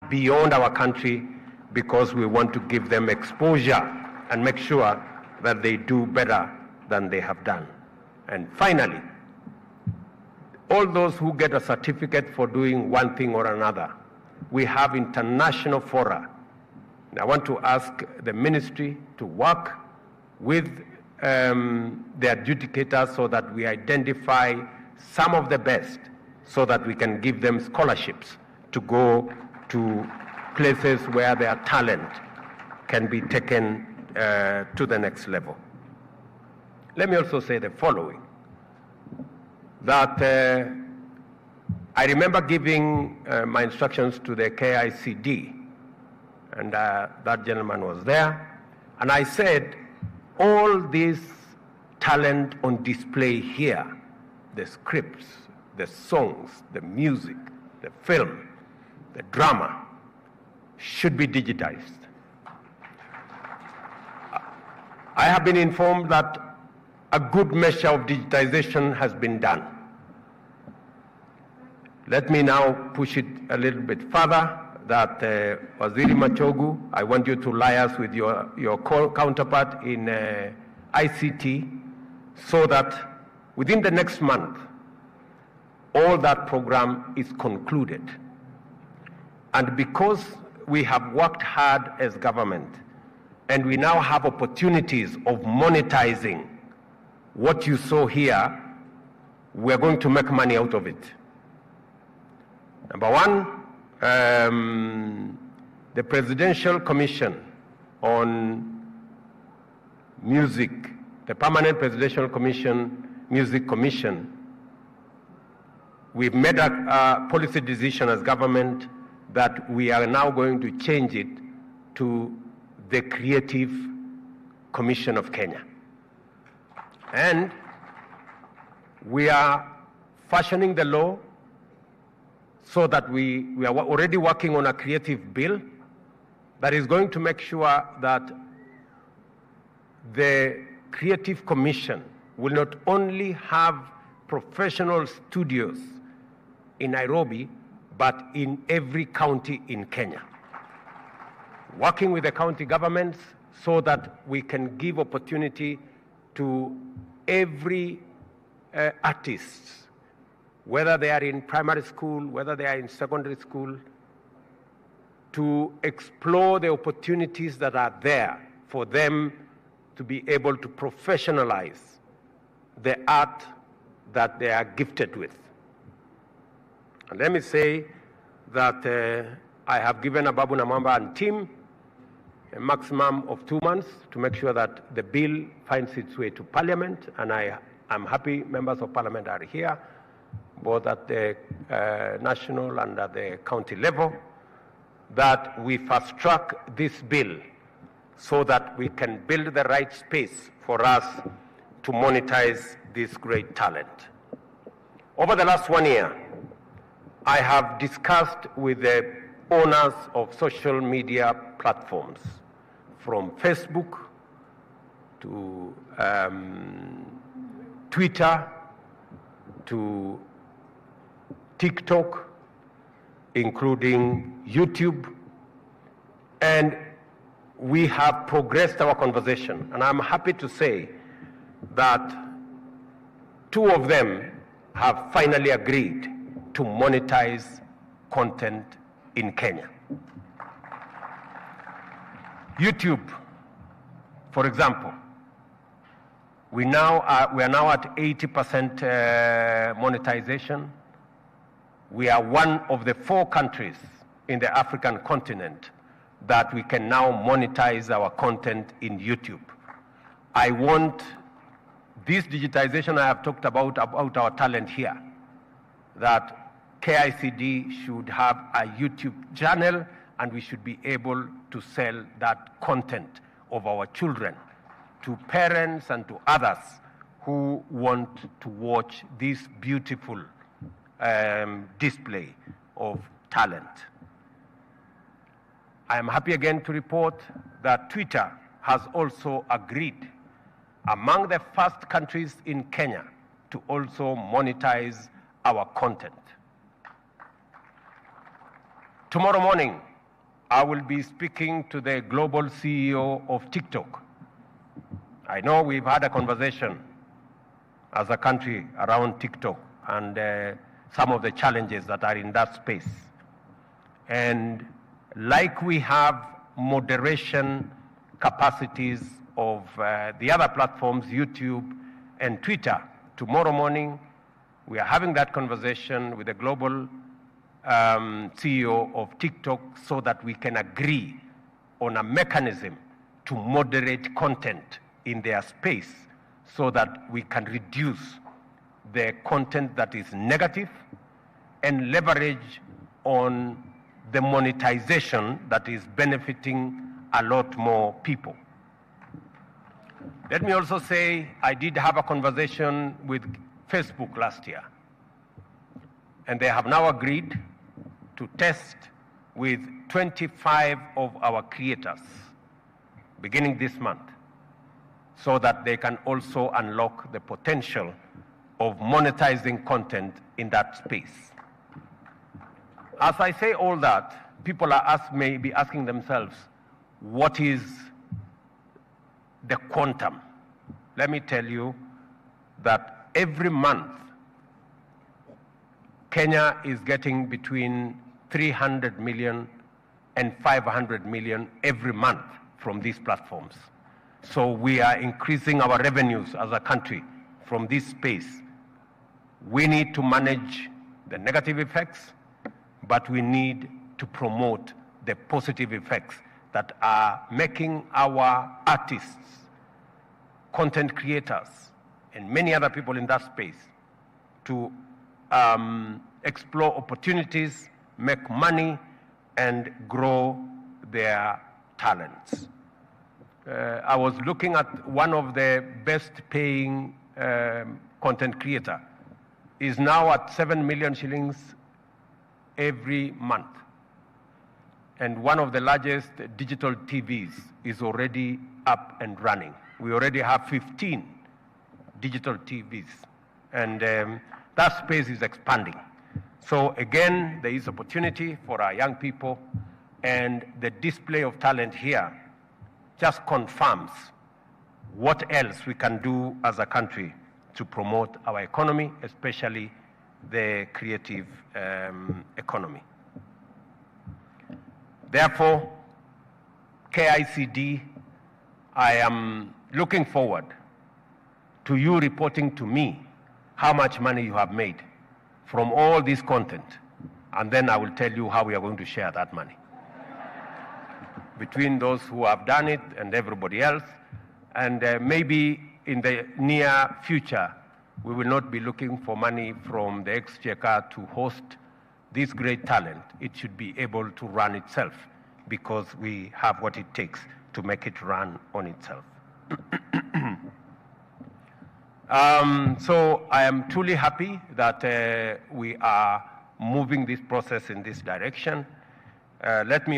beyond our country because we want to give them exposure and make sure that they do better than they have done. And finally, all those who get a certificate for doing one thing or another, we have international fora. And I want to ask the ministry to work with the adjudicators so that we identify some of the best so that we can give them scholarships to go to places where their talent can be taken to the next level. Let me also say the following, that I remember giving my instructions to the KICD, and that gentleman was there, and I said, all this talent on display here, the scripts, the songs, the music, the film, the drama, should be digitized. I have been informed that a good measure of digitization has been done. Let me now push it a little bit further, that Waziri Machogu, I want you to liaise with your counterpart in ICT so that within the next month, all that program is concluded. And because we have worked hard as government, and we now have opportunities of monetizing what you saw here, we're going to make money out of it. Number one, the Presidential Commission on Music, the Permanent Presidential Commission, Music Commission, we've made a policy decision as government that we are now going to change it to the Creative Commission of Kenya. And we are fashioning the law so that we are already working on a creative bill that is going to make sure that the Creative Commission will not only have professional studios in Nairobi, but in every county in Kenya. Working with the county governments so that we can give opportunity to every artist, whether they are in primary school, whether they are in secondary school, to explore the opportunities that are there for them to be able to professionalize the art that they are gifted with. And let me say that I have given Ababu Namwamba and team a maximum of 2 months to make sure that the bill finds its way to Parliament, and I'm happy members of Parliament are here, both at the national and at the county level, that we fast-track this bill so that we can build the right space for us to monetize this great talent. Over the last 1 year, I have discussed with the owners of social media platforms, from Facebook to Twitter to TikTok, including YouTube, and we have progressed our conversation. And I'm happy to say that 2 of them have finally agreed to monetize content in Kenya. YouTube, for example, we are now at 80% monetization. We are one of the 4 countries in the African continent that we can now monetize our content in YouTube. I want this digitization I have talked about our talent here, that KICD should have a YouTube channel, and we should be able to sell that content of our children to parents and to others who want to watch this beautiful display of talent. I am happy again to report that Twitter has also agreed, among the first countries in Kenya, to also monetize our content. Tomorrow morning, I will be speaking to the global CEO of Tik Tok. I know we've had a conversation as a country around Tik Tok and some of the challenges that are in that space. And like we have moderation capacities of the other platforms, YouTube and Twitter, tomorrow morning we are having that conversation with the global CEO of Tik Tok so that we can agree on a mechanism to moderate content in their space so that we can reduce the content that is negative and leverage on the monetization that is benefiting a lot more people. Let me also say I did have a conversation with Facebook last year, and they have now agreed to test with 25 of our creators beginning this month so that they can also unlock the potential of monetizing content in that space. As I say all that, people may be asking themselves, what is the quantum? Let me tell you that every month, Kenya is getting between 300 million and 500 million every month from these platforms. So we are increasing our revenues as a country from this space. We need to manage the negative effects, but we need to promote the positive effects that are making our artists, content creators, and many other people in that space to explore opportunities, make money, and grow their talents. I was looking at one of the best paying content creator is now at 7 million shillings every month. And one of the largest digital TVs is already up and running. We already have 15 digital TVs, and that space is expanding. So again, there is opportunity for our young people, and the display of talent here just confirms what else we can do as a country to promote our economy, especially the creative economy. Therefore, KICD, I am looking forward to you reporting to me how much money you have made from all this content, and then I will tell you how we are going to share that money between those who have done it and everybody else. And maybe in the near future, we will not be looking for money from the exchequer to host this great talent. It should be able to run itself because we have what it takes to make it run on itself. So I am truly happy that we are moving this process in this direction. Let me